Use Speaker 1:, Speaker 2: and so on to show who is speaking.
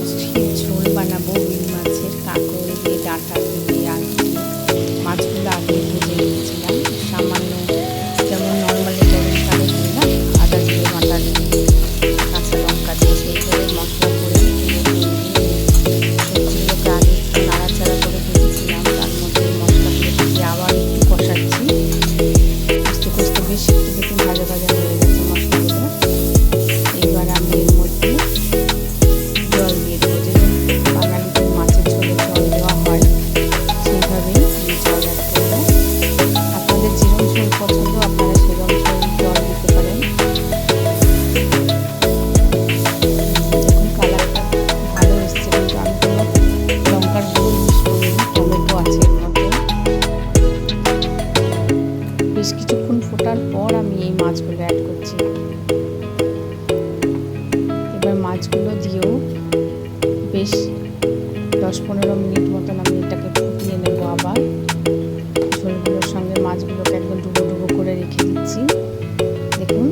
Speaker 1: আজকে ঝোল বানাবো রুই মাছের, কাঁকরোল দিয়ে, ডাঁটা দিয়ে, আলু দিয়ে। মাছগুলো আগে ভেজে রেখেছিলাম সামান্য, যেমন নর্মালি গরমকালে হয় না, আদা দিয়ে, বাটা দিয়ে, কাঁচা লঙ্কা দিয়ে, সেইভাবে মশলা করে সবজিগুলোকে আগে একটু নাড়াচাড়া করে ভেজেছিলাম। তার মধ্যে মশলাগুলো দিয়ে আবার একটু কষাচ্ছি, কষতে কষতে বেশ একটু দেখুন ভাজা ভাজা হয়ে গেছে মশলাগুলো। এইবার আমি এর মধ্যে জল দিয়ে দেবো, যেরকম বাঙালিদের মাছের ঝোলে জল দেওয়া হয় সেইভাবেই আমি জল অ্যাড করবো। আপনাদের যেরকম ঝোল পছন্দ আপনারা সেরকম জল দিতে পারেন। দেখুন কালারটা ভালো এসছে, কিন্তু আমি কোনো লঙ্কার গুঁড়ো ইউজ করিনি, টমেটো আছে এর মধ্যে। বেশ কিছুক্ষণ ফোটার পর আমি এই মাছগুলো অ্যাড করছি। এবার মাছগুলো দিয়েও বেশ 10-15 মিনিট মতন আমি এটাকে ফুটিয়ে নেব। আবার ঝোলগুলোর সঙ্গে মাছগুলোকে একদম ডুবো ডুবো করে রেখে দিচ্ছি। দেখুন